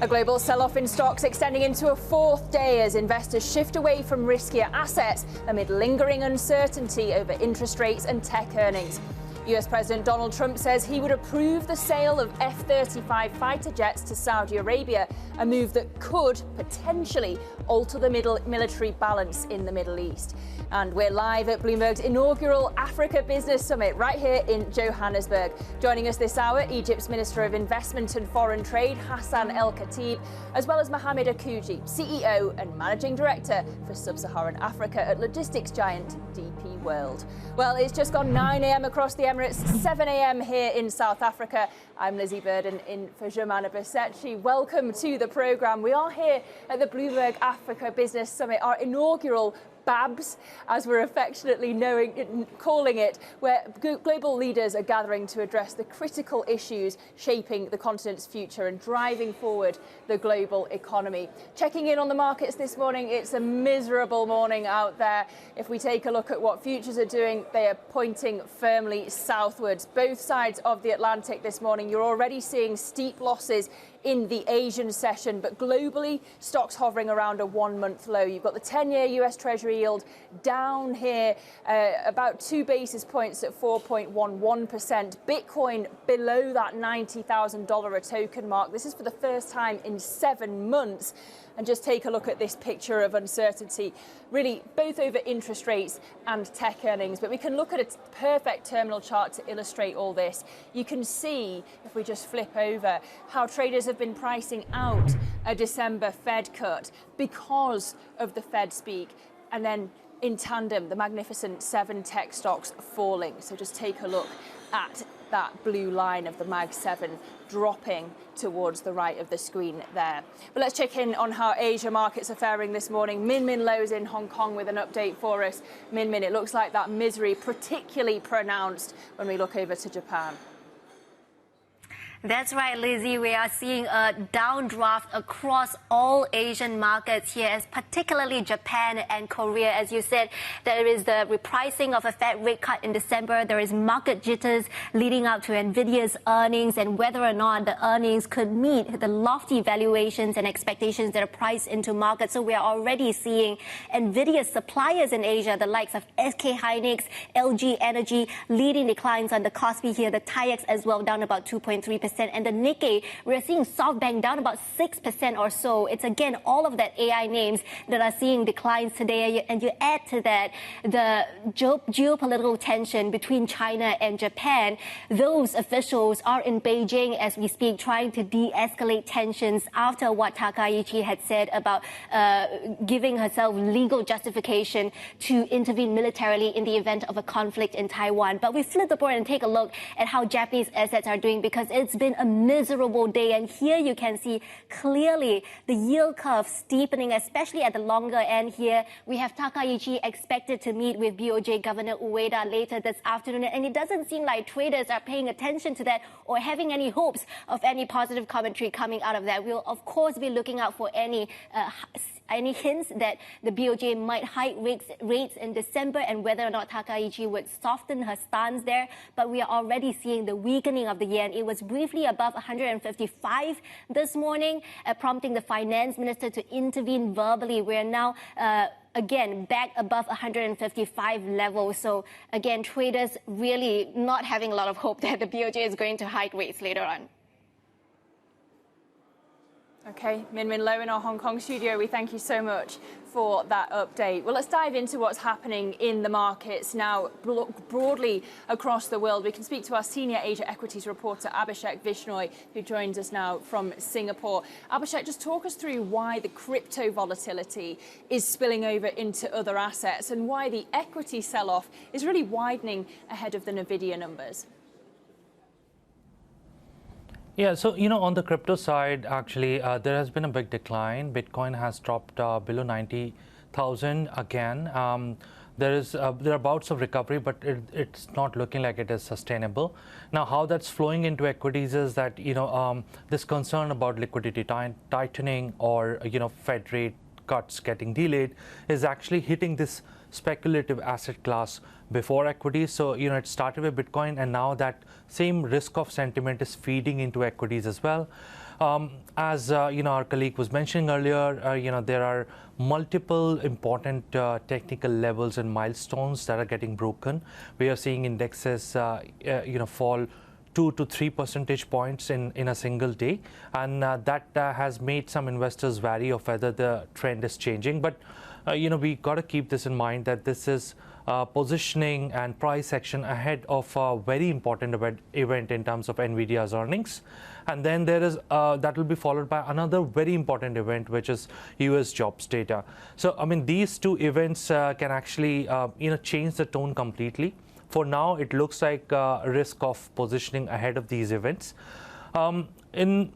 A global sell-off in stocks extending into a fourth day as investors shift away from riskier assets amid lingering uncertainty over interest rates and tech earnings. US President Donald Trump says he would approve the sale of F-35 fighter jets to Saudi Arabia, a move that could potentially alter the military balance in the Middle East. And we're live at Bloomberg's inaugural Africa Business Summit right here in Johannesburg. Joining us this hour, Egypt's Minister of Investment and Foreign Trade, Hassan ElKhatib, as well as Mohammed Akoojee, CEO and Managing Director for Sub-Saharan Africa at logistics giant DP World. Well, it's just gone 9 a.m. across the Emirates, 7 a.m. here in South Africa. I'm Lizzie Burden in for Jomana Basetchi. Welcome to the programme. We are here at the Bloomberg Africa Business Summit, our inaugural BABS, as we're affectionately calling it, where global leaders are gathering to address the critical issues shaping the continent's future and driving forward the global economy. Checking in on the markets this morning, it's a miserable morning out there. If we take a look at what futures are doing, they are pointing firmly southwards. Both sides of the Atlantic this morning, you're already seeing steep losses in the Asian session, but globally, stocks hovering around a 1-month low. You've got the 10-year US Treasury yield down here about 2 basis points at 4.11%. Bitcoin below that $90,000 a token mark. This is for the first time in 7 months. And just take a look at this picture of uncertainty, really both over interest rates and tech earnings. But we can look at a perfect terminal chart to illustrate all this. You can see, if we just flip over, how traders have been pricing out a December Fed cut because of the Fed speak. And then in tandem, the magnificent 7 tech stocks falling. So just take a look at that blue line of the Mag 7 dropping towards the right of the screen there. But let's check in on how Asia markets are faring this morning. Min lows in Hong Kong with an update for us. Min, it looks like that misery particularly pronounced when we look over to Japan. That's right, Lizzie. We are seeing a downdraft across all Asian markets here, as particularly Japan and Korea. As you said, there is the repricing of a Fed rate cut in December. There is market jitters leading up to Nvidia's earnings and whether or not the earnings could meet the lofty valuations and expectations that are priced into markets. So we are already seeing Nvidia suppliers in Asia, the likes of SK Hynix, LG Energy, leading declines on the Kospi here, the TAIEX as well, down about 2.3%. And the Nikkei, we're seeing SoftBank down about 6% or so. It's again all of that AI names that are seeing declines today. And you add to that the geopolitical tension between China and Japan. Those officials are in Beijing as we speak, trying to de-escalate tensions after what Takaichi had said about giving herself legal justification to intervene militarily in the event of a conflict in Taiwan. But we flip the board and take a look at how Japanese assets are doing, because it's been a miserable day. And here you can see clearly the yield curve steepening, especially at the longer end here. We have Takaichi expected to meet with BOJ Governor Ueda later this afternoon. And it doesn't seem like traders are paying attention to that or having any hopes of any positive commentary coming out of that. We'll, of course, be looking out for any hints that the BOJ might hike rates in December and whether or not Takaichi would soften her stance there. But we are already seeing the weakening of the yen. It was briefly above 155 this morning, prompting the finance minister to intervene verbally. We are now again back above 155 levels. So again, traders really not having a lot of hope that the BOJ is going to hike rates later on. Okay, Min Low in our Hong Kong studio, we thank you so much for that update. Well, let's dive into what's happening in the markets now broadly across the world. We can speak to our senior Asia equities reporter, Abhishek Vishnoi, who joins us now from Singapore. Abhishek, just talk us through why the crypto volatility is spilling over into other assets and why the equity sell-off is really widening ahead of the Nvidia numbers. Yeah, so, on the crypto side, actually, there has been a big decline. Bitcoin has dropped below 90,000 again. There are bouts of recovery, but it's not looking like it is sustainable. Now, how that's flowing into equities is that, this concern about liquidity tightening or, Fed rate cuts getting delayed is actually hitting this speculative asset class before equities. So, it started with Bitcoin, and now that same risk of sentiment is feeding into equities as well. As our colleague was mentioning earlier, there are multiple important technical levels and milestones that are getting broken. We are seeing indexes, fall 2 to 3 percentage points in a single day, and that has made some investors wary of whether the trend is changing. But we got to keep this in mind that this is positioning and price action ahead of a very important event in terms of Nvidia's earnings. And then there is that will be followed by another very important event, which is US jobs data. So, I mean, these two events can actually, change the tone completely. For now, it looks like a risk of positioning ahead of these events. In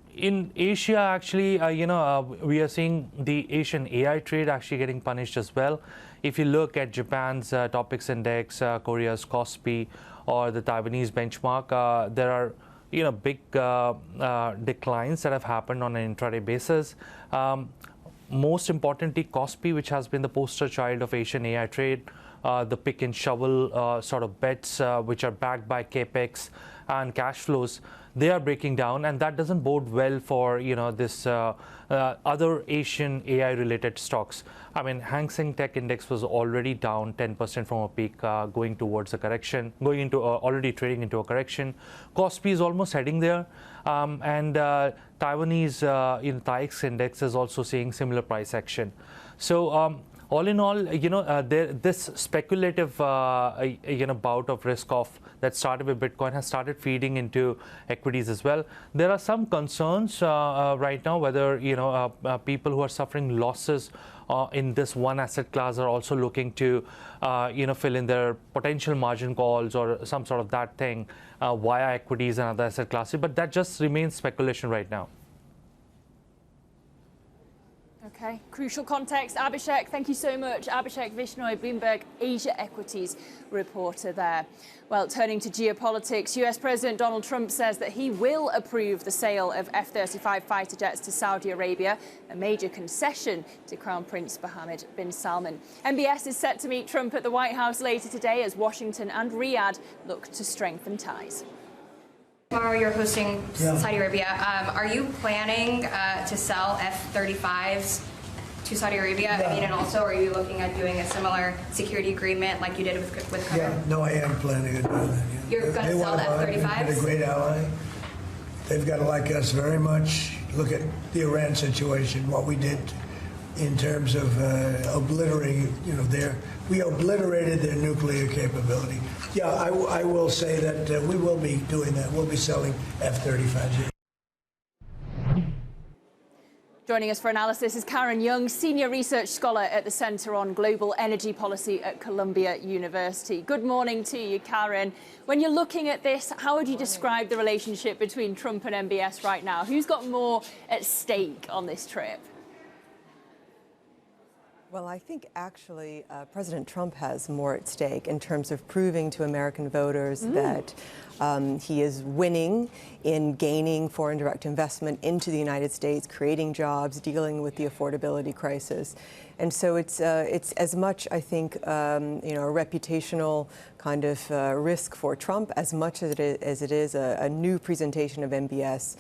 Asia, actually, we are seeing the Asian AI trade actually getting punished as well. If you look at Japan's Topics Index, Korea's Kospi, or the Taiwanese benchmark, there are big declines that have happened on an intraday basis. Most importantly, Kospi, which has been the poster child of Asian AI trade, the pick and shovel sort of bets, which are backed by capex and cash flows, they are breaking down, and that doesn't bode well for this other Asian AI-related stocks. I mean, Hang Seng Tech Index was already down 10% from a peak, going towards a correction, going into already trading into a correction. Kospi is almost heading there, and Taiwanese TAIEX Index is also seeing similar price action. So. All in all, this speculative, bout of risk-off that started with Bitcoin has started feeding into equities as well. There are some concerns right now whether people who are suffering losses in this one asset class are also looking to fill in their potential margin calls or some sort of that thing via equities and other asset classes. But that just remains speculation right now. Okay, crucial context. Abhishek, thank you so much. Abhishek Vishnoi, Bloomberg Asia Equities reporter there. Well, turning to geopolitics, US President Donald Trump says that he will approve the sale of F-35 fighter jets to Saudi Arabia, a major concession to Crown Prince Mohammed bin Salman. MBS is set to meet Trump at the White House later today as Washington and Riyadh look to strengthen ties. Tomorrow you're hosting Saudi Arabia. Are you planning to sell F-35s to Saudi Arabia? I mean, and also, are you looking at doing a similar security agreement like you did with Qatar? Yeah, no, I am planning on doing that. Yeah. You're going to sell the F-35s? They're a great ally. They've got to like us very much. Look at the Iran situation, what we did in terms of obliterating, we obliterated their nuclear capability. Yeah, I will say that we will be doing that. We'll be selling F-35s. Joining us for analysis is Karen Young, Senior Research Scholar at the Centre on Global Energy Policy at Columbia University. Good morning to you, Karen. When you're looking at this, how would you describe the relationship between Trump and MBS right now? Who's got more at stake on this trip? Well, I think actually President Trump has more at stake in terms of proving to American voters that he is winning in gaining foreign direct investment into the United States, creating jobs, dealing with the affordability crisis. And so it's as much, I think, a reputational kind of risk for Trump as much as it is a new presentation of MBS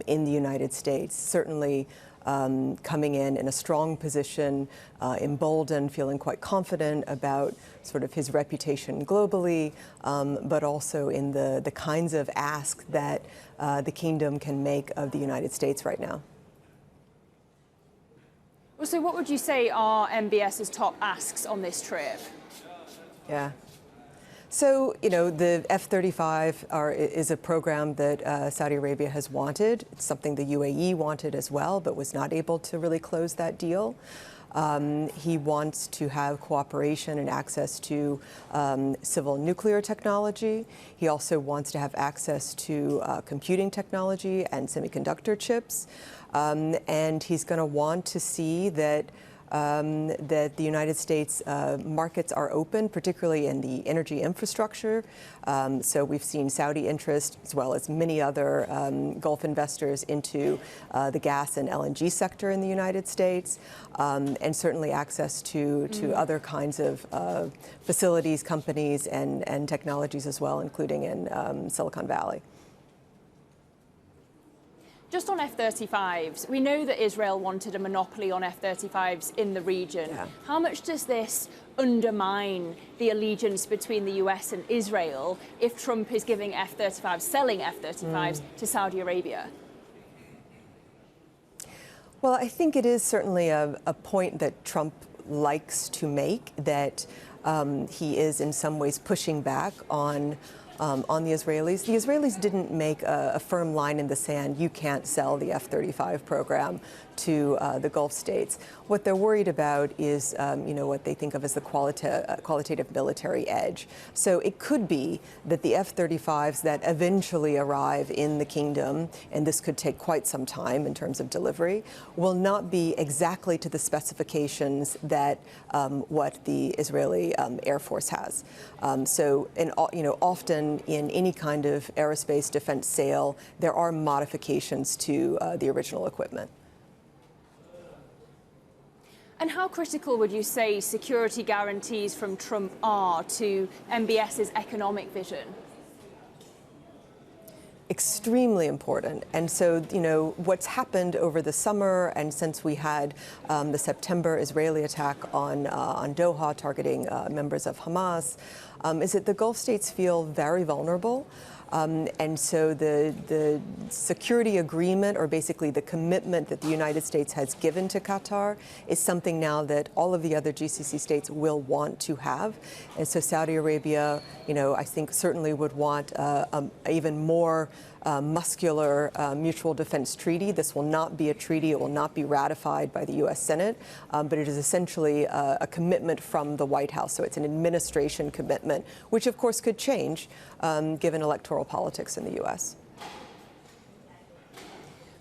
in the United States. Certainly, coming in a strong position, emboldened, feeling quite confident about sort of his reputation globally, but also in the kinds of asks that the kingdom can make of the United States right now. So what would you say are MBS's top asks on this trip? Yeah. So, the F-35 is a program that Saudi Arabia has wanted. It's something the UAE wanted as well, but was not able to really close that deal. He wants to have cooperation and access to civil nuclear technology. He also wants to have access to computing technology and semiconductor chips. And he's going to want to see that that the United States markets are open, particularly in the energy infrastructure. So we've seen Saudi interest, as well as many other Gulf investors, into the gas and LNG sector in the United States, and certainly access to other kinds of facilities, companies, and technologies as well, including in Silicon Valley. Just on F-35s, we know that Israel wanted a monopoly on F-35s in the region. Yeah. How much does this undermine the allegiance between the US and Israel if Trump is giving F-35s, selling F-35s to Saudi Arabia? Well, I think it is certainly a point that Trump likes to make, that he is in some ways pushing back on the Israelis. The Israelis didn't make a firm line in the sand. You can't sell the F-35 program to the Gulf states. What they're worried about is, what they think of as the qualitative military edge. So it could be that the F-35s that eventually arrive in the kingdom, and this could take quite some time in terms of delivery, will not be exactly to the specifications that what the Israeli Air Force has. Often in any kind of aerospace defense sale, there are modifications to the original equipment. And how critical would you say security guarantees from Trump are to MBS's economic vision? Extremely important. And so, what's happened over the summer and since we had the September Israeli attack on Doha targeting members of Hamas, is that the Gulf states feel very vulnerable. And so the security agreement, or basically the commitment that the United States has given to Qatar, is something now that all of the other GCC states will want to have. And so Saudi Arabia, I think certainly would want even more muscular mutual defense treaty. This will not be a treaty. It will not be ratified by the U.S. Senate, but it is essentially a commitment from the White House. So it's an administration commitment, which of course could change given electoral politics in the U.S.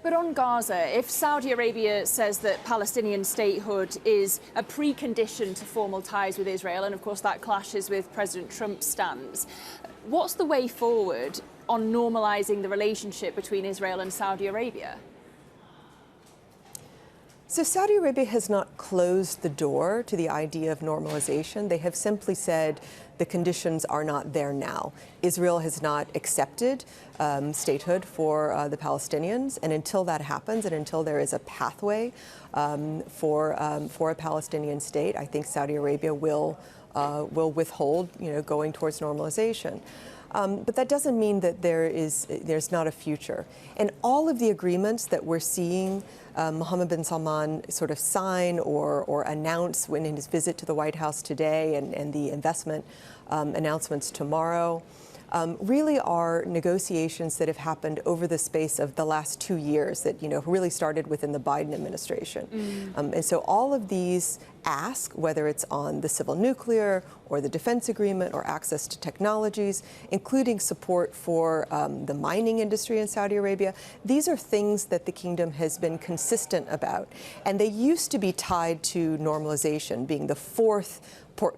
But on Gaza, if Saudi Arabia says that Palestinian statehood is a precondition to formal ties with Israel, and of course that clashes with President Trump's stance, what's the way forward on normalizing the relationship between Israel and Saudi Arabia? So Saudi Arabia has not closed the door to the idea of normalization. They have simply said the conditions are not there now. Israel has not accepted statehood for the Palestinians, and until that happens, and until there is a pathway for a Palestinian state, I think Saudi Arabia will withhold, going towards normalization. But that doesn't mean that there's not a future. And all of the agreements that we're seeing Mohammed bin Salman sort of sign or announce when in his visit to the White House today, and the investment announcements tomorrow, really are negotiations that have happened over the space of the last 2 years that, really started within the Biden administration. And so all of these ask, whether it's on the civil nuclear or the defense agreement or access to technologies, including support for the mining industry in Saudi Arabia, these are things that the kingdom has been consistent about. And they used to be tied to normalization, being the fourth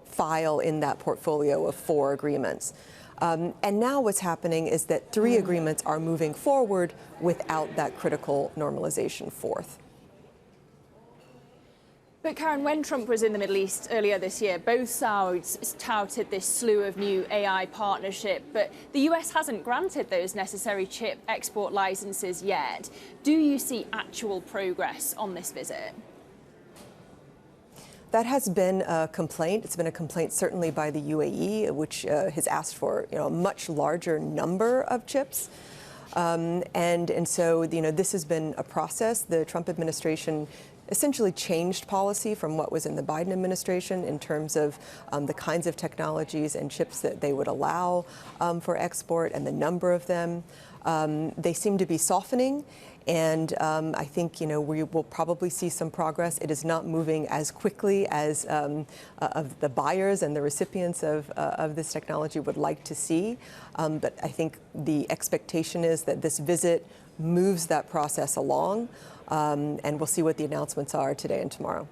file in that portfolio of 4 agreements. And now what's happening is that 3 agreements are moving forward without that critical normalization fourth. But Karen, when Trump was in the Middle East earlier this year, both sides touted this slew of new AI partnership, but the US hasn't granted those necessary chip export licenses yet. Do you see actual progress on this visit? That has been a complaint. It's been a complaint certainly by the UAE, which has asked for a much larger number of chips. And so this has been a process. The Trump administration essentially changed policy from what was in the Biden administration in terms of the kinds of technologies and chips that they would allow for export and the number of them. They seem to be softening. And I think, we will probably see some progress. It is not moving as quickly as of the buyers and the recipients of this technology would like to see. But I think the expectation is that this visit moves that process along. And we'll see what the announcements are today and tomorrow.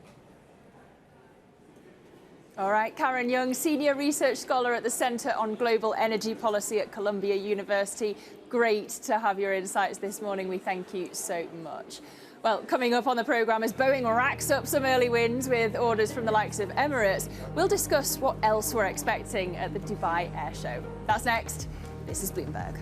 All right, Karen Young, Senior Research Scholar at the Center on Global Energy Policy at Columbia University. Great to have your insights this morning. We thank you so much. Well, coming up on the programme, as Boeing racks up some early wins with orders from the likes of Emirates, we'll discuss what else we're expecting at the Dubai Air Show. That's next. This is Bloomberg.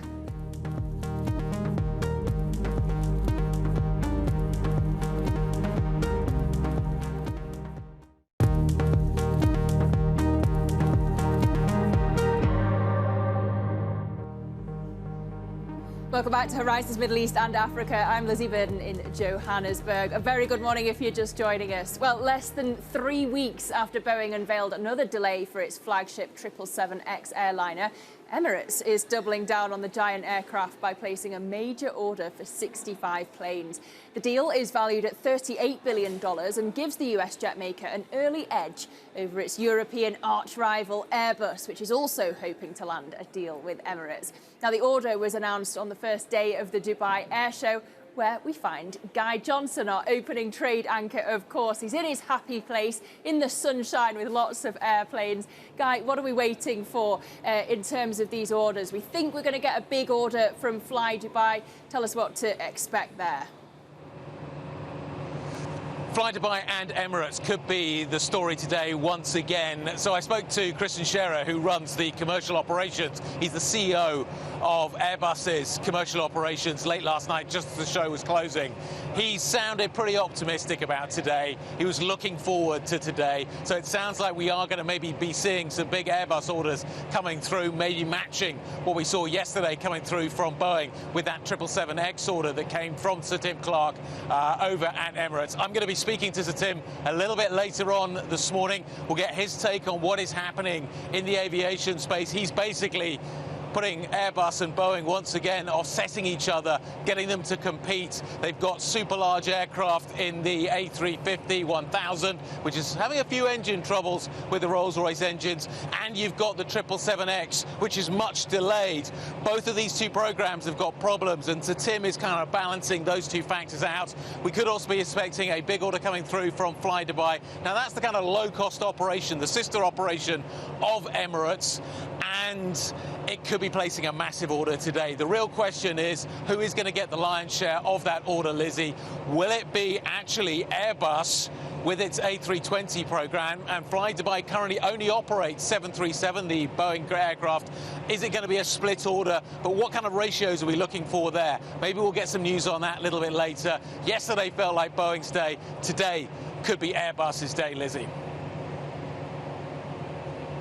Welcome back to Horizons Middle East and Africa. I'm Lizzie Burden in Johannesburg. A very good morning if you're just joining us. Well, less than 3 weeks after Boeing unveiled another delay for its flagship 777X airliner, Emirates is doubling down on the giant aircraft by placing a major order for 65 planes. The deal is valued at $38 billion and gives the US jet maker an early edge over its European arch-rival Airbus, which is also hoping to land a deal with Emirates. Now, the order was announced on the first day of the Dubai Air Show, where we find Guy Johnson, our opening trade anchor, of course. He's in his happy place in the sunshine with lots of airplanes. Guy, what are we waiting for in terms of these orders? We think we're going to get a big order from Fly Dubai. Tell us what to expect there. Fly Dubai and Emirates could be the story today once again. So I spoke to Christian Scherer, who runs the commercial operations. He's the CEO of Airbus's commercial operations late last night, just as the show was closing. He sounded pretty optimistic about today. He was looking forward to today. So it sounds like we are going to maybe be seeing some big Airbus orders coming through, maybe matching what we saw yesterday coming through from Boeing with that 777X order that came from Sir Tim Clark over at Emirates. I'm going to be speaking to Sir Tim a little bit later on this morning. We'll get his take on what is happening in the aviation space. He's basically putting Airbus and Boeing once again offsetting each other, getting them to compete. They've got super large aircraft in the A350-1000, which is having a few engine troubles with the Rolls-Royce engines, and you've got the 777X, which is much delayed. Both of these two programs have got problems, and Sir Tim is kind of balancing those two factors out. We could also be expecting a big order coming through from Fly Dubai. Now, that's the kind of low-cost operation, the sister operation of Emirates, and it could be placing a massive order today. The real question is, who is going to get the lion's share of that order, Lizzie? Will it be actually Airbus with its A320 program? And Fly Dubai currently only operates 737, the Boeing aircraft. Is it going to be a split order? But what kind of ratios are we looking for there? Maybe we'll get some news on that a little bit later. Yesterday felt like Boeing's day. Today could be Airbus's day, Lizzie.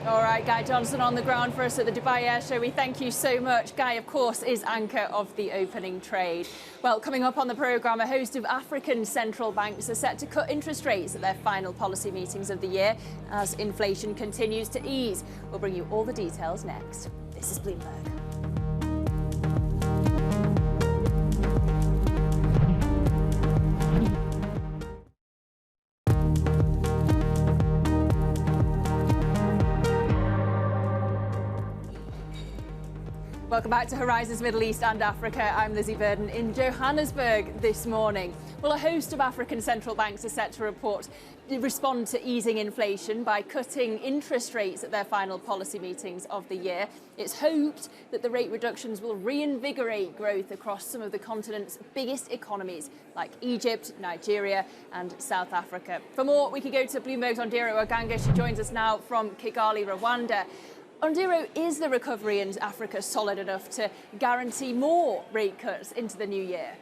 All right, Guy Johnson on the ground for us at the Dubai Air Show. We thank you so much. Guy, of course, is anchor of the opening trade. Well, coming up on the programme, a host of African central banks are set to cut interest rates at their final policy meetings of the year as inflation continues to ease. We'll bring you all the details next. This is Bloomberg. Welcome back to Horizons Middle East and Africa. I'm Lizzie Burden in Johannesburg this morning. Well, a host of African central banks are set to respond to easing inflation by cutting interest rates at their final policy meetings of the year. It's hoped that the rate reductions will reinvigorate growth across some of the continent's biggest economies, like Egypt, Nigeria and South Africa. For more, we can go to Bloomberg's Ondiro Oganga. She joins us now from Kigali, Rwanda. Ondiro, is the recovery in Africa solid enough to guarantee more rate cuts into the new year?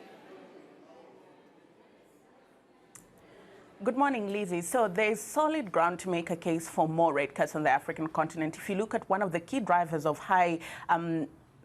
Good morning, Lizzie. So there's solid ground to make a case for more rate cuts on the African continent. If you look at one of the key drivers of high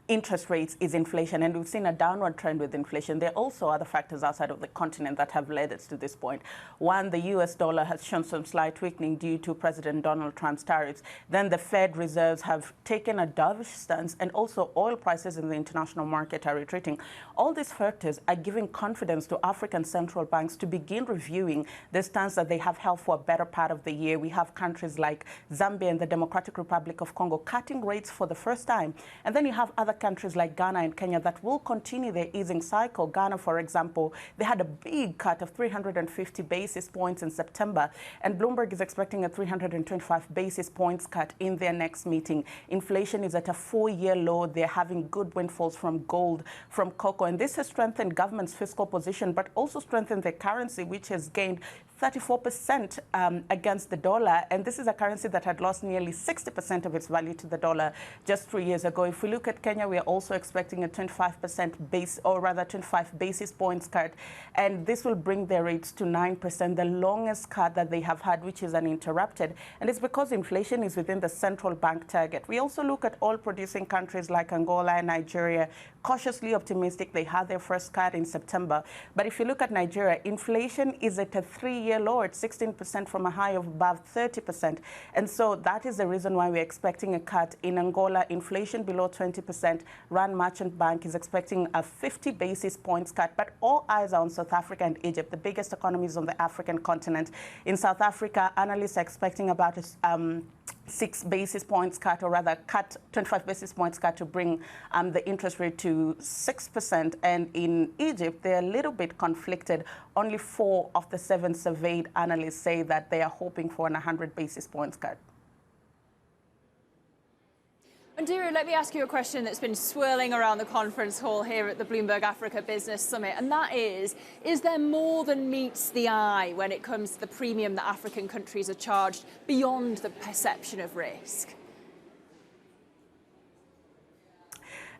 interest rates is inflation, and we've seen a downward trend with inflation. There are also other factors outside of the continent that have led us to this point. One, the US dollar has shown some slight weakening due to President Donald Trump's tariffs. Then the Fed reserves have taken a dovish stance, and also oil prices in the international market are retreating. All these factors are giving confidence to African central banks to begin reviewing the stance that they have held for a better part of the year. We have countries like Zambia and the Democratic Republic of Congo cutting rates for the first time. And then you have other countries like Ghana and Kenya that will continue their easing cycle. Ghana, for example, they had a big cut of 350 basis points in September, and Bloomberg is expecting a 325 basis points cut in their next meeting. Inflation is at a 4-year low. They're having good windfalls from gold, from cocoa, and this has strengthened government's fiscal position, but also strengthened their currency, which has gained 34% against the dollar. And this is a currency that had lost nearly 60% of its value to the dollar just 3 years ago. If we look at Kenya, we are also expecting a 25 basis points cut. And this will bring their rates to 9%, the longest cut that they have had, which is uninterrupted. And it's because inflation is within the central bank target. We also look at oil-producing countries like Angola and Nigeria, cautiously optimistic. They had their first cut in September. But if you look at Nigeria, inflation is at a 3-year low at 16% from a high of above 30%. And so that is the reason why we're expecting a cut. In Angola, inflation below 20%. Rand Merchant Bank is expecting a 50 basis points cut. But all eyes are on South Africa and Egypt, the biggest economies on the African continent. In South Africa, analysts are expecting about a 6 basis points cut, or rather cut 25 basis points cut to bring the interest rate to 6%. And in Egypt, they're a little bit conflicted. Only 4 of the 7 surveyed analysts say that they are hoping for an 100 basis points cut. Ndiro, let me ask you a question that's been swirling around the conference hall here at the Bloomberg Africa Business Summit, and that is there more than meets the eye when it comes to the premium that African countries are charged beyond the perception of risk?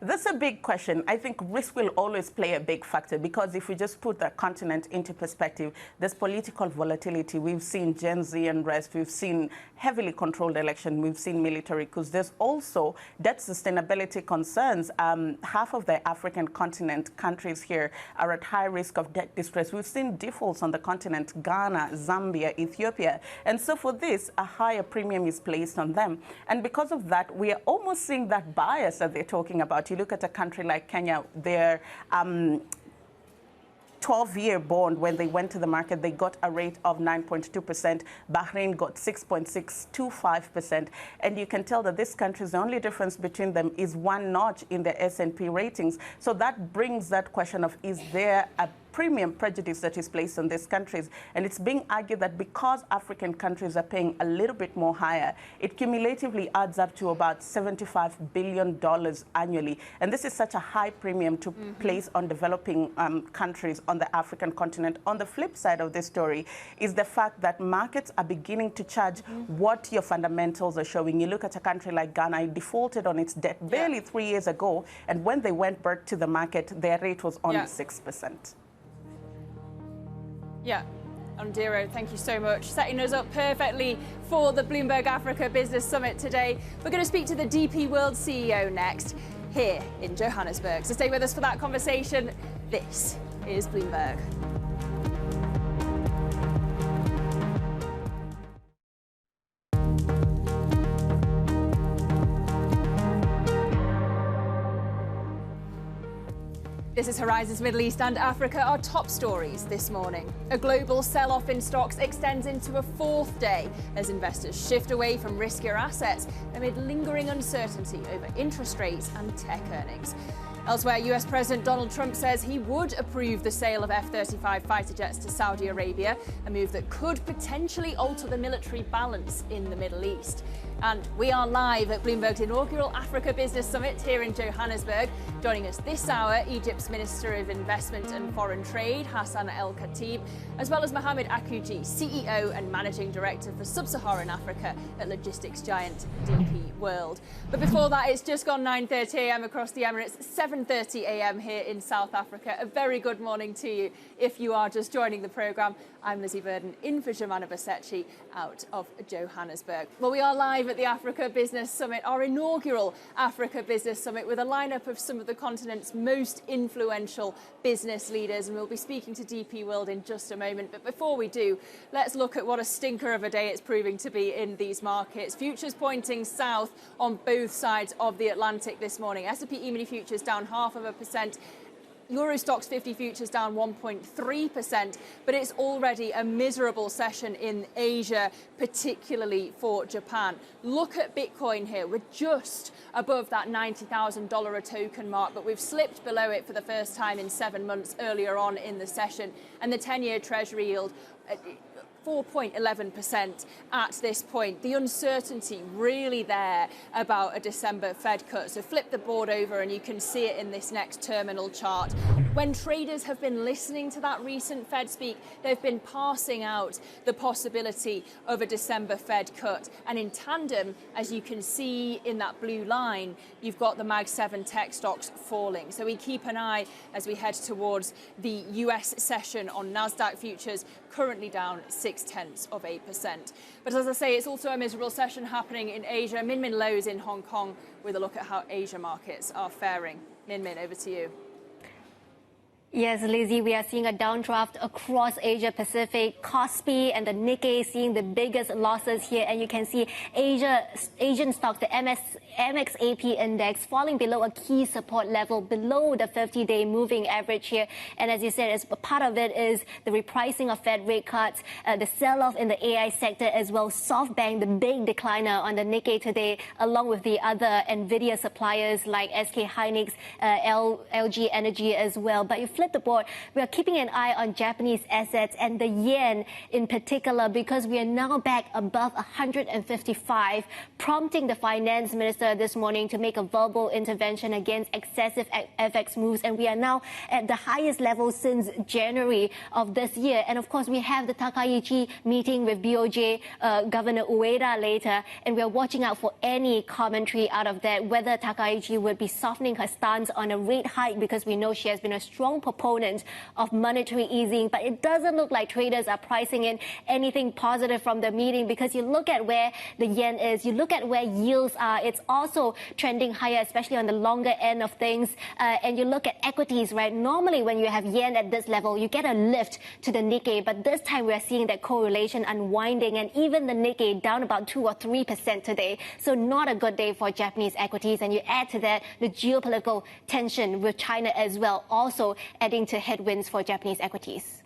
That's a big question. I think risk will always play a big factor, because if we just put the continent into perspective, there's political volatility. We've seen Gen Z unrest. We've seen heavily controlled election. We've seen military coups. There's also debt sustainability concerns. Half of the African continent countries here are at high risk of debt distress. We've seen defaults on the continent: Ghana, Zambia, Ethiopia. And so for this, a higher premium is placed on them. And because of that, we are almost seeing that bias that they're talking about. You look at a country like Kenya, their 12-year bond, when they went to the market, they got a rate of 9.2%. Bahrain got 6.625%. And you can tell that this country, the only difference between them is 1 notch in the S&P ratings. So that brings that question of, is there a premium prejudice that is placed on these countries? And it's being argued that because African countries are paying a little bit more higher, it cumulatively adds up to about $75 billion annually. And this is such a high premium to place on developing countries on the African continent. On the flip side of this story is the fact that markets are beginning to charge what your fundamentals are showing. You look at a country like Ghana, it defaulted on its debt barely 3 years ago. And when they went back to the market, their rate was only 6%. Yeah. Ndiro, thank you so much. Setting us up perfectly for the Bloomberg Africa Business Summit today. We're going to speak to the DP World CEO next, here in Johannesburg. So stay with us for that conversation. This is Bloomberg. This is Horizons Middle East and Africa, our top stories this morning. A global sell-off in stocks extends into a 4th day as investors shift away from riskier assets amid lingering uncertainty over interest rates and tech earnings. Elsewhere, US President Donald Trump says he would approve the sale of F-35 fighter jets to Saudi Arabia, a move that could potentially alter the military balance in the Middle East. And we are live at Bloomberg's inaugural Africa Business Summit here in Johannesburg. Joining us this hour, Egypt's Minister of Investment and Foreign Trade, Hassan ElKhatib, as well as Mohammed Akoojee, CEO and Managing Director for Sub-Saharan Africa at logistics giant DP World. But before that, it's just gone 9:30 a.m. across the Emirates, 7:30 a.m. here in South Africa. A very good morning to you if you are just joining the programme. I'm Lizzie Burden, in for Jemana Basechi out of Johannesburg. Well, we are live at the Africa Business Summit, our inaugural Africa Business Summit, with a lineup of some of the continent's most influential business leaders, and we'll be speaking to DP World in just a moment. But before we do, let's look at what a stinker of a day it's proving to be in these markets. Futures pointing south on both sides of the Atlantic this morning. S&P E-mini futures down 0.5%. Euro Stoxx 50 futures down 1.3%, but it's already a miserable session in Asia, particularly for Japan. Look at Bitcoin here. We're just above that $90,000 a token mark, but we've slipped below it for the first time in 7 months earlier on in the session. And the 10-year Treasury yield 4.11% at this point. The uncertainty really there about a December Fed cut. So flip the board over and you can see it in this next terminal chart. When traders have been listening to that recent Fed speak, they've been parsing out the possibility of a December Fed cut. And in tandem, as you can see in that blue line, you've got the Mag 7 tech stocks falling. So we keep an eye as we head towards the US session on NASDAQ futures, currently down 0.6%. But as I say, it's also a miserable session happening in Asia. Min lows in Hong Kong with a look at how Asia markets are faring. Min, over to you. Yes, Lizzie, we are seeing a downdraft across Asia Pacific. Kospi and the Nikkei seeing the biggest losses here, and you can see Asian stocks, the MXAP index falling below a key support level, below the 50-day moving average here. And as you said, as part of it is the repricing of Fed rate cuts, the sell-off in the AI sector as well. SoftBank, the big decliner on the Nikkei today, along with the other Nvidia suppliers like SK Hynix, LG Energy as well. But you flip the board, we are keeping an eye on Japanese assets and the yen in particular, because we are now back above 155, prompting the finance minister this morning to make a verbal intervention against excessive FX moves. And we are now at the highest level since January of this year. And of course, we have the Takaichi meeting with BOJ Governor Ueda later, and we are watching out for any commentary out of that, whether Takaichi would be softening her stance on a rate hike, because we know she has been a strong proponent of monetary easing. But it doesn't look like traders are pricing in anything positive from the meeting, because you look at where the yen is, you look at where yields are, it's also trending higher, especially on the longer end of things. And you look at equities, right? Normally when you have yen at this level, you get a lift to the Nikkei, but this time we are seeing that correlation unwinding, and even the Nikkei down about 2 or 3% today. So not a good day for Japanese equities. And you add to that the geopolitical tension with China as well, also adding to headwinds for Japanese equities.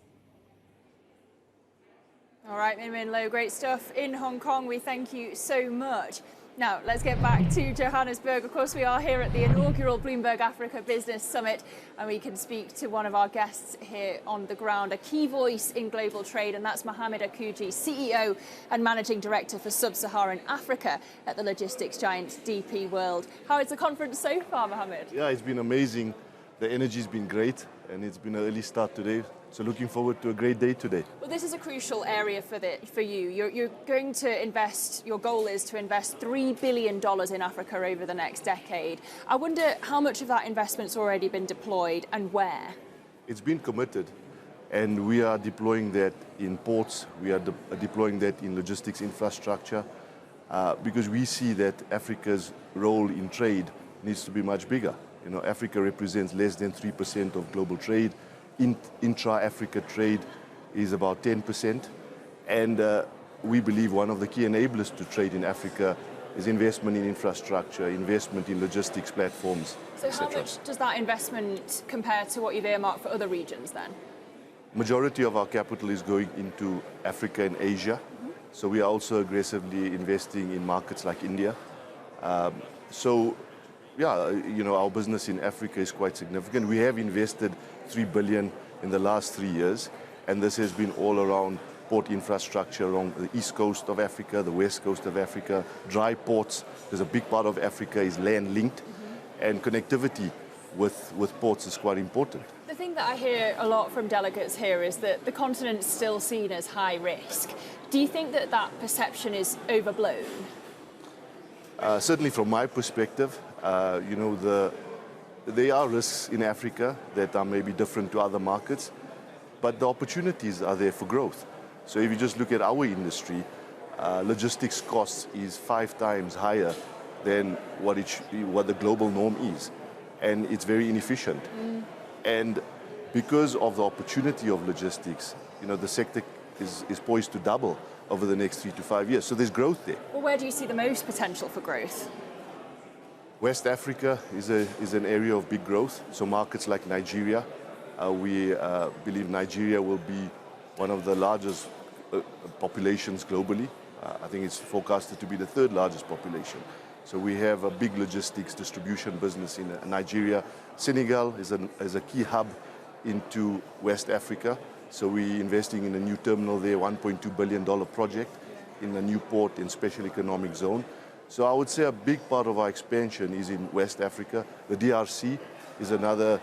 All right, Min Lo, great stuff in Hong Kong. We thank you so much. Now, let's get back to Johannesburg. Of course, we are here at the inaugural Bloomberg Africa Business Summit, and we can speak to one of our guests here on the ground, a key voice in global trade, and that's Mohammed Akoojee, CEO and Managing Director for Sub-Saharan Africa at the logistics giant DP World. How is the conference so far, Mohammed? Yeah, it's been amazing. The energy's been great, and it's been an early start today. So looking forward to a great day today. Well, this is a crucial area for you. You're going to invest, your goal is to invest $3 billion in Africa over the next decade. I wonder how much of that investment's already been deployed and where? It's been committed, and we are deploying that in ports. We are deploying that in logistics infrastructure, because we see that Africa's role in trade needs to be much bigger. You know, Africa represents less than 3% of global trade. Intra-Africa trade is about 10%. And we believe one of the key enablers to trade in Africa is investment in infrastructure, investment in logistics platforms, so etc. How much does that investment compare to what you've earmarked for other regions then? Majority of our capital is going into Africa and Asia. Mm-hmm. So we are also aggressively investing in markets like India. Yeah, you know, our business in Africa is quite significant. We have invested $3 billion in the last 3 years, and this has been all around port infrastructure along the east coast of Africa, the west coast of Africa, dry ports, because a big part of Africa is land linked, and connectivity with ports is quite important. The thing that I hear a lot from delegates here is that the continent's still seen as high risk. Do you think that that perception is overblown? Certainly from my perspective, you know, there are risks in Africa that are maybe different to other markets, but the opportunities are there for growth. So if you just look at our industry, logistics costs is 5 times higher than what the global norm is, and it's very inefficient. And because of the opportunity of logistics, you know, the sector is poised to double over the next 3 to 5 years. So there's growth there. Well, where do you see the most potential for growth? West Africa is an area of big growth. So markets like Nigeria, we believe Nigeria will be one of the largest populations globally. I think it's forecasted to be the 3rd largest population. So we have a big logistics distribution business in Nigeria. Senegal is a key hub into West Africa. So we're investing in a new terminal there, $1.2 billion project in a new port in special economic zone. So I would say a big part of our expansion is in West Africa. The DRC is another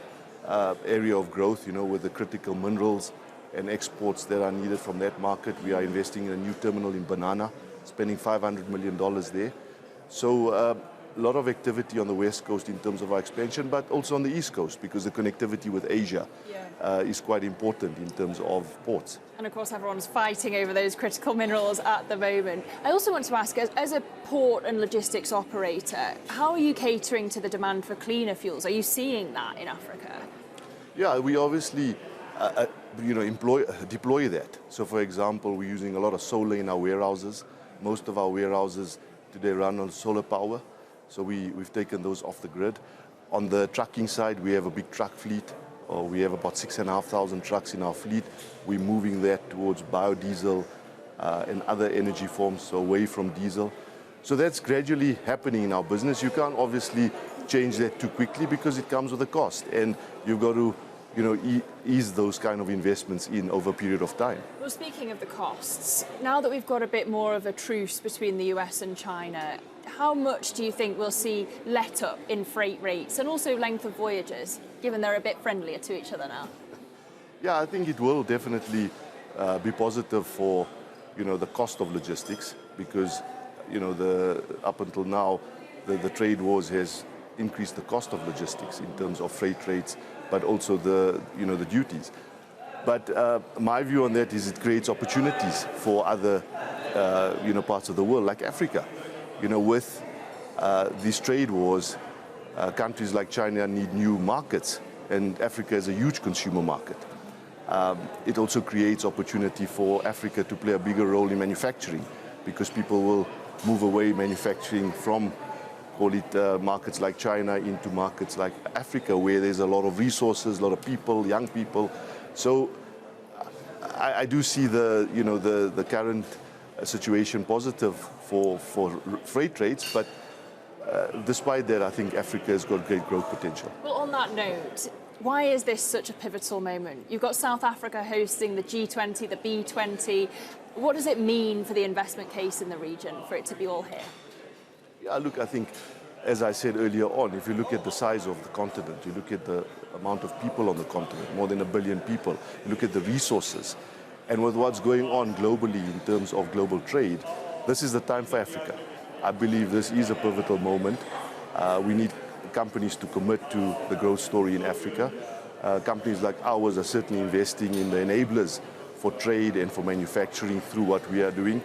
area of growth, with the critical minerals and exports that are needed from that market. We are investing in a new terminal in Banana, spending $500 million there. So a lot of activity on the West Coast in terms of our expansion, but also on the East Coast, because the connectivity with Asia is quite important in terms of ports. And of course, everyone's fighting over those critical minerals at the moment. I also want to ask, as a port and logistics operator, how are you catering to the demand for cleaner fuels? Are you seeing that in Africa? Yeah, we obviously deploy that. So, for example, we're using a lot of solar in our warehouses. Most of our warehouses today run on solar power. So we've taken those off the grid. On the trucking side, we have a big truck fleet. We have about 6,500 trucks in our fleet. We're moving that towards biodiesel and other energy forms, so away from diesel. So that's gradually happening in our business. You can't obviously change that too quickly because it comes with a cost, and you've got to ease those kind of investments in over a period of time. Well, speaking of the costs, now that we've got a bit more of a truce between the US and China, how much do you think we'll see let up in freight rates and also length of voyages, given they're a bit friendlier to each other now? Yeah, I think it will definitely be positive for, the cost of logistics, because, up until now, the trade wars has increased the cost of logistics in terms of freight rates, but also the duties. But my view on that is it creates opportunities for other, parts of the world, like Africa. With these trade wars, countries like China need new markets, and Africa is a huge consumer market. It also creates opportunity for Africa to play a bigger role in manufacturing, because people will move away manufacturing from, call it, markets like China into markets like Africa, where there's a lot of resources, a lot of people, young people. So I do see the current situation positive for freight rates, but despite that, I think Africa has got great growth potential. Well, on that note, why is this such a pivotal moment? You've got South Africa hosting the G20, the B20. What does it mean for the investment case in the region for it to be all here? Yeah, look, I think, as I said earlier on, if you look at the size of the continent, you look at the amount of people on the continent, more than 1 billion people, you look at the resources, and with what's going on globally in terms of global trade, this is the time for Africa. I believe this is a pivotal moment. We need companies to commit to the growth story in Africa. Companies like ours are certainly investing in the enablers for trade and for manufacturing through what we are doing.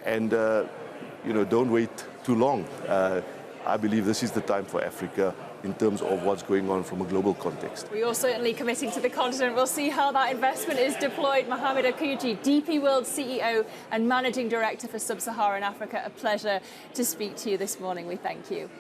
And, don't wait too long. I believe this is the time for Africa in terms of what's going on from a global context. You're certainly committing to the continent. We'll see how that investment is deployed. Mohammed Akoojee, DP World CEO and Managing Director for Sub-Saharan Africa. A pleasure to speak to you this morning. We thank you.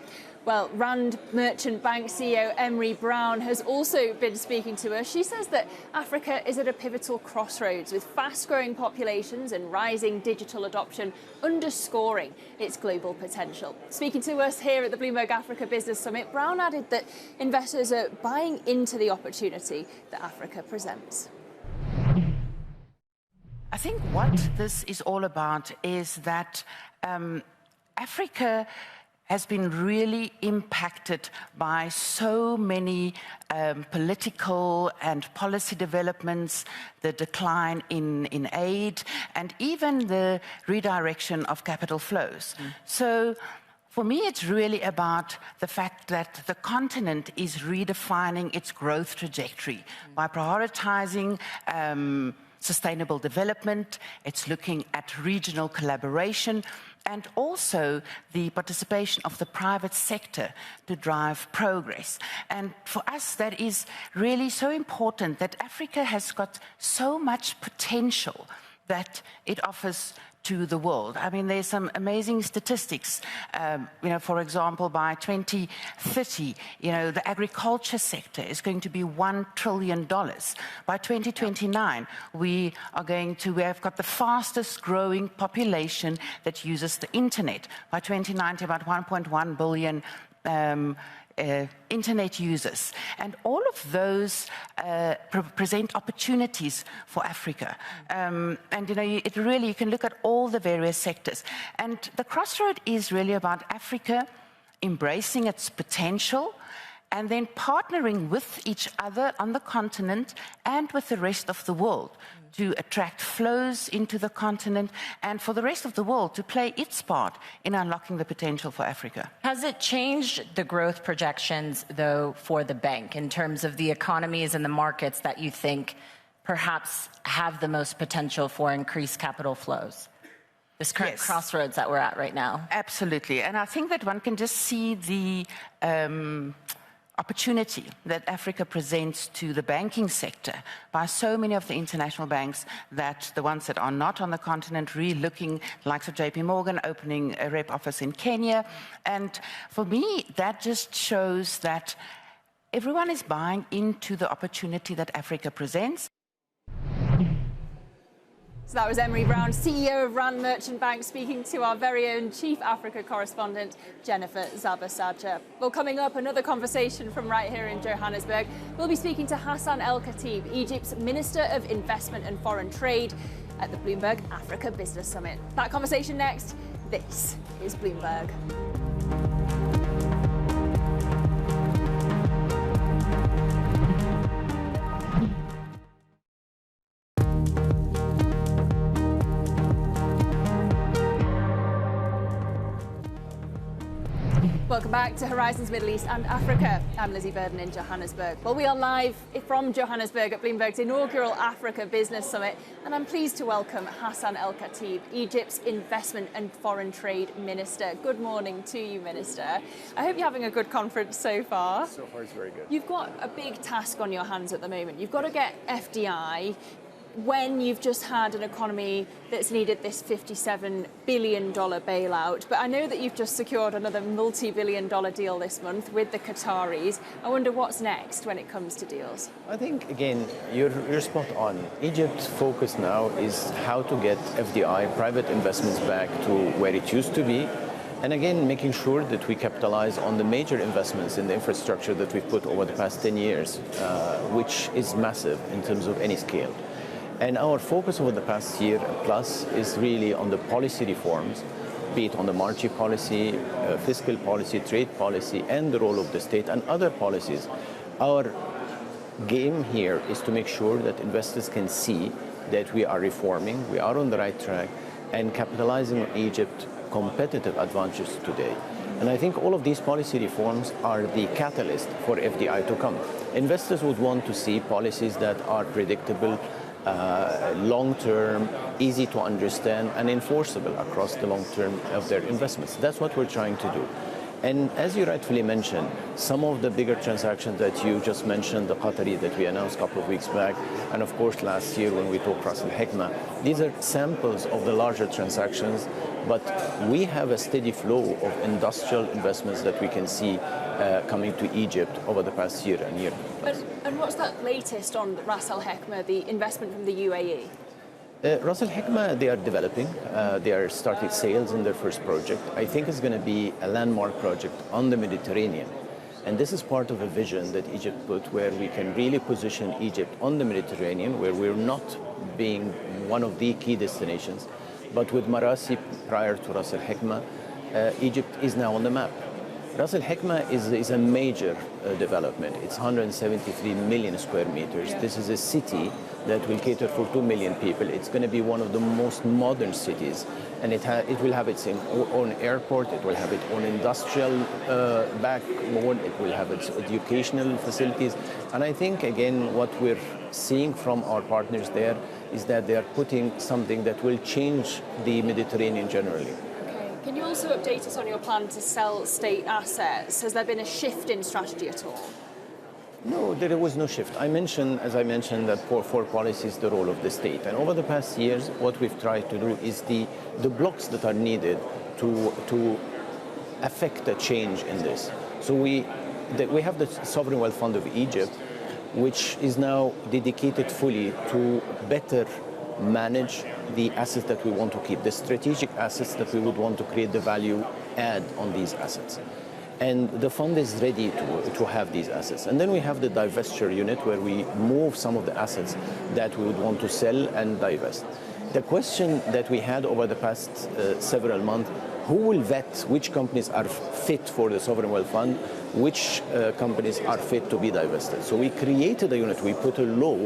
Well, Rand Merchant Bank CEO Emrie Brown has also been speaking to us. She says that Africa is at a pivotal crossroads with fast-growing populations and rising digital adoption underscoring its global potential. Speaking to us here at the Bloomberg Africa Business Summit, Brown added that investors are buying into the opportunity that Africa presents. I think what this is all about is that Africa has been really impacted by so many political and policy developments, the decline in aid, and even the redirection of capital flows. So for me, it's really about the fact that the continent is redefining its growth trajectory by prioritizing sustainable development. It's looking at regional collaboration, and also the participation of the private sector to drive progress. And for us, that is really so important, that Africa has got so much potential that it offers to the world. I mean, there's some amazing statistics. For example, by 2030, the agriculture sector is going to be $1 trillion. By 2029, we have got the fastest growing population that uses the internet. By 2090, about 1.1 billion internet users, and all of those present opportunities for Africa. You can look at all the various sectors, and the crossroad is really about Africa embracing its potential and then partnering with each other on the continent and with the rest of the world to attract flows into the continent and for the rest of the world to play its part in unlocking the potential for Africa. Has it changed the growth projections, though, for the bank in terms of the economies and the markets that you think perhaps have the most potential for increased capital flows? This current crossroads that we're at right now. Absolutely. And I think that one can just see the opportunity that Africa presents to the banking sector by so many of the international banks, that the ones that are not on the continent really looking, like of JP Morgan opening a rep office in Kenya. And for me, that just shows that everyone is buying into the opportunity that Africa presents. So that was Emrie Brown, CEO of Rand Merchant Bank, speaking to our very own Chief Africa correspondent, Jennifer Zabasaja. Well, coming up, another conversation from right here in Johannesburg. We'll be speaking to Hassan ElKhatib, Egypt's Minister of Investment and Foreign Trade, at the Bloomberg Africa Business Summit. That conversation next. This is Bloomberg. Welcome back to Horizons Middle East and Africa. I'm Lizzie Burden in Johannesburg. Well, we are live from Johannesburg at Bloomberg's inaugural Africa Business Summit, and I'm pleased to welcome Hassan ElKhatib, Egypt's Investment and Foreign Trade Minister. Good morning to you, Minister. I hope you're having a good conference so far. So far, it's very good. You've got a big task on your hands at the moment. You've got to get FDI when you've just had an economy that's needed this $57 billion bailout. But I know that you've just secured another multi-billion-dollar deal this month with the Qataris. I wonder what's next when it comes to deals. I think, again, you're spot on. Egypt's focus now is how to get FDI, private investments, back to where it used to be. And again, making sure that we capitalize on the major investments in the infrastructure that we've put over the past 10 years, which is massive in terms of any scale. And our focus over the past year plus is really on the policy reforms, be it on the monetary policy, fiscal policy, trade policy, and the role of the state and other policies. Our game here is to make sure that investors can see that we are reforming, we are on the right track, and capitalizing on Egypt's competitive advantages today. And I think all of these policy reforms are the catalyst for FDI to come. Investors would want to see policies that are predictable, long-term, easy to understand, and enforceable across the long term of their investments. That's what we're trying to do. And as you rightfully mentioned, some of the bigger transactions that you just mentioned, the Qatari that we announced a couple of weeks back, and of course last year when we talked Ras Al Hikma, these are samples of the larger transactions, but we have a steady flow of industrial investments that we can see coming to Egypt over the past year and year. And what's that latest on Ras Al Hikma, the investment from the UAE? Ras Al Hikma, they are developing. They are starting sales in their first project. I think it's going to be a landmark project on the Mediterranean. And this is part of a vision that Egypt put, where we can really position Egypt on the Mediterranean, where we're not being one of the key destinations. But with Marasi prior to Ras Al Hikma, Egypt is now on the map. Ras Al Hikma is a major development. It's 173 million square meters. This is a city that will cater for 2 million people. It's going to be one of the most modern cities, and it will have its own airport, it will have its own industrial backbone, it will have its educational facilities. And I think, again, what we're seeing from our partners there is that they are putting something that will change the Mediterranean generally. Can you also update us on your plan to sell state assets? Has there been a shift in strategy at all? No, there was no shift. As I mentioned, that for policy is the role of the state. And over the past years, what we've tried to do is the blocks that are needed to affect a change in this. So we have the Sovereign Wealth Fund of Egypt, which is now dedicated fully to better manage the assets that we want to keep, the strategic assets that we would want to create the value add on these assets. And the fund is ready to have these assets. And then we have the divestiture unit, where we move some of the assets that we would want to sell and divest. the question that we had over the past several months, who will vet which companies are fit for the sovereign wealth fund, which companies are fit to be divested. So we created a unit, we put a law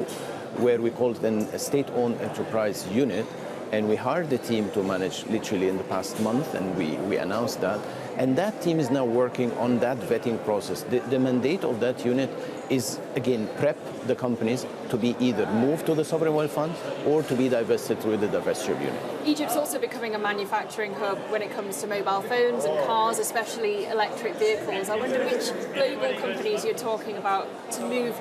where we called it a state-owned enterprise unit, and we hired the team to manage literally in the past month, and we announced that. And that team is now working on that vetting process. The mandate of that unit is, again, prep the companies to be either moved to the sovereign wealth fund or to be divested through the divestiture unit. Egypt's also becoming a manufacturing hub when it comes to mobile phones and cars, especially electric vehicles. I wonder which global companies you're talking about to move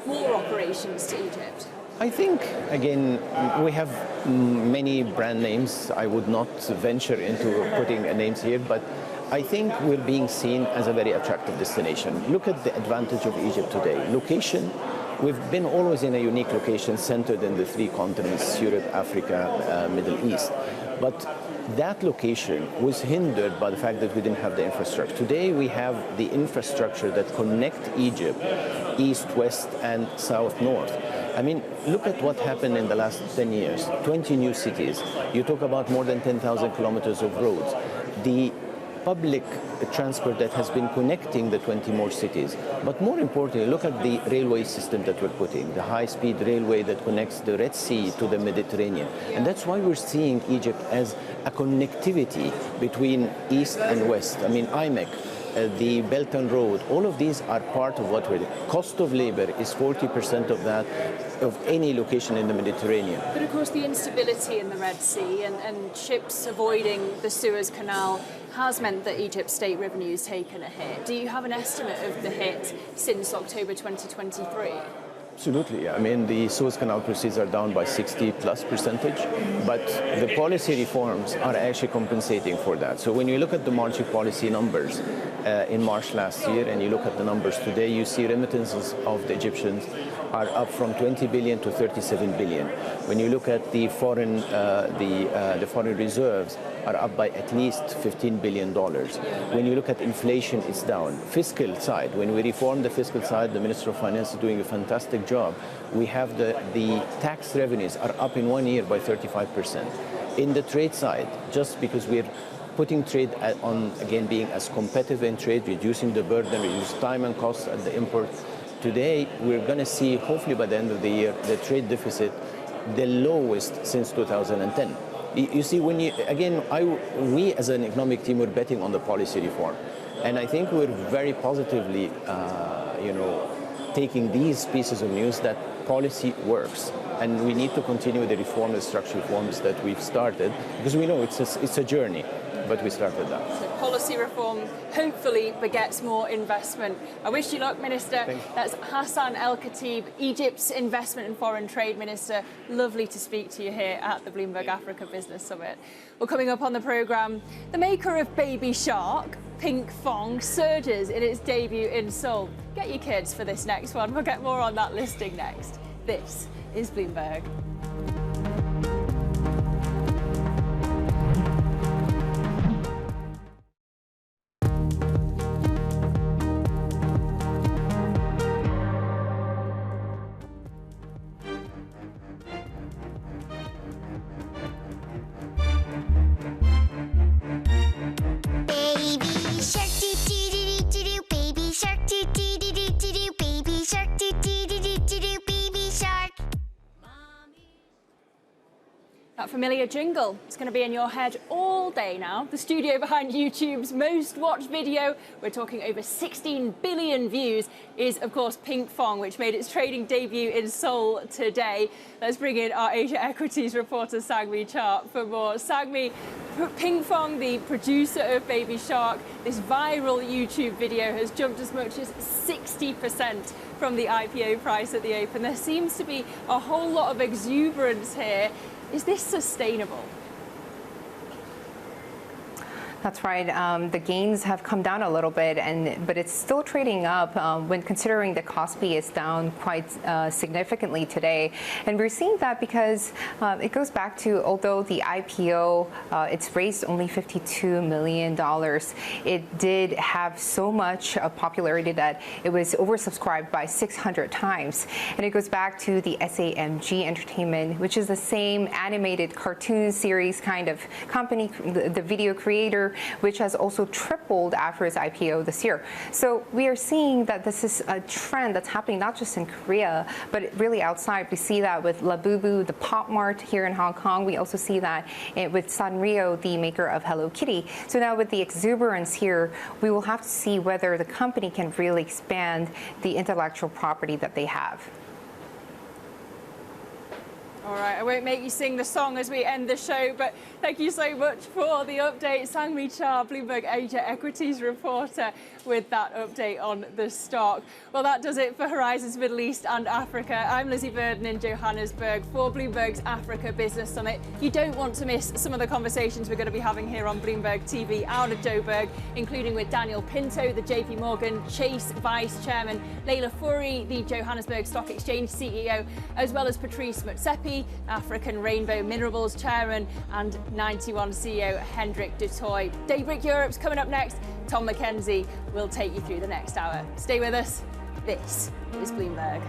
more operations to Egypt. I think, again, we have many brand names. I would not venture into putting names here, but I think we're being seen as a very attractive destination. Look at the advantage of Egypt today. Location, we've been always in a unique location centered in the three continents, Europe, Africa, Middle East. But that location was hindered by the fact that we didn't have the infrastructure. Today we have the infrastructure that connect Egypt east, west, and south, north. I mean, look at what happened in the last 10 years. 20 new cities. You talk about more than 10,000 kilometers of roads. The public transport that has been connecting the 20 more cities. But more importantly, look at the railway system that we're putting, the high-speed railway that connects the Red Sea to the Mediterranean. And that's why we're seeing Egypt as a connectivity between east and west. I mean, IMEC, the Belt and Road, all of these are part of what we're doing. Cost of labor is 40% of that, of any location in the Mediterranean. But of course the instability in the Red Sea and ships avoiding the Suez Canal has meant that Egypt's state revenue has taken a hit. Do you have an estimate of the hit since October 2023? Absolutely. I mean, the Suez Canal proceeds are down by 60+%, but the policy reforms are actually compensating for that. So when you look at the monetary policy numbers in March last year, and you look at the numbers today, you see remittances of the Egyptians are up from 20 billion to 37 billion. When you look at the foreign reserves are up by at least $15 billion. When you look at inflation, it's down. Fiscal side, when we reform the fiscal side, the Minister of Finance is doing a fantastic job. We have the tax revenues are up in 1 year by 35%. In the trade side, just because we're putting trade on, again, being as competitive in trade, reducing the burden, reduce time and costs at the import. Today, we're going to see, hopefully by the end of the year, the trade deficit, the lowest since 2010. You see, when you, again, we as an economic team, we're betting on the policy reform. And I think we're very positively, taking these pieces of news that policy works. And we need to continue the reform, the structural reforms that we've started, because we know it's a journey, but we started that. So policy reform hopefully begets more investment. I wish you luck, Minister. That's Hassan ElKhatib, Egypt's Investment and Foreign Trade Minister. Lovely to speak to you here at the Bloomberg Africa Business Summit. Well, coming up on the programme, the maker of Baby Shark, Pinkfong, surges in its debut in Seoul. Get your kids for this next one. We'll get more on that listing next. This is Bloomberg. That familiar jingle is going to be in your head all day now. The studio behind YouTube's most watched video, we're talking over 16 billion views, is of course Pinkfong, which made its trading debut in Seoul today. Let's bring in our Asia Equities reporter Sagmi Chart for more. Sagmi, Pinkfong, the producer of Baby Shark, this viral YouTube video has jumped as much as 60% from the IPO price at the open. There seems to be a whole lot of exuberance here. Is this sustainable? That's right. The gains have come down a little bit, but it's still trading up when considering the Kospi is down quite significantly today. And we're seeing that because it goes back to, although the IPO, it's raised only $52 million, it did have so much popularity that it was oversubscribed by 600 times. And it goes back to the SAMG Entertainment, which is the same animated cartoon series kind of company, the video creator, which has also tripled after its IPO this year. So we are seeing that this is a trend that's happening not just in Korea, but really outside. We see that with Labubu, the Pop Mart here in Hong Kong. We also see that with Sanrio, the maker of Hello Kitty. So now with the exuberance here, we will have to see whether the company can really expand the intellectual property that they have. All right, I won't make you sing the song as we end the show, but thank you so much for the update. Sang-Mi Cha, Bloomberg Asia Equities reporter, with that update on the stock. Well, that does it for Horizons Middle East and Africa. I'm Lizzie Burden in Johannesburg for Bloomberg's Africa Business Summit. You don't want to miss some of the conversations we're going to be having here on Bloomberg TV out of Joburg, including with Daniel Pinto, the JP Morgan Chase Vice Chairman, Leila Fourie, the Johannesburg Stock Exchange CEO, as well as Patrice Motsepe, African Rainbow Minerals Chairman, and 91 CEO Hendrik du Toit. Daybreak Europe's coming up next. Tom McKenzie will take you through the next hour. Stay with us. This is Bloomberg.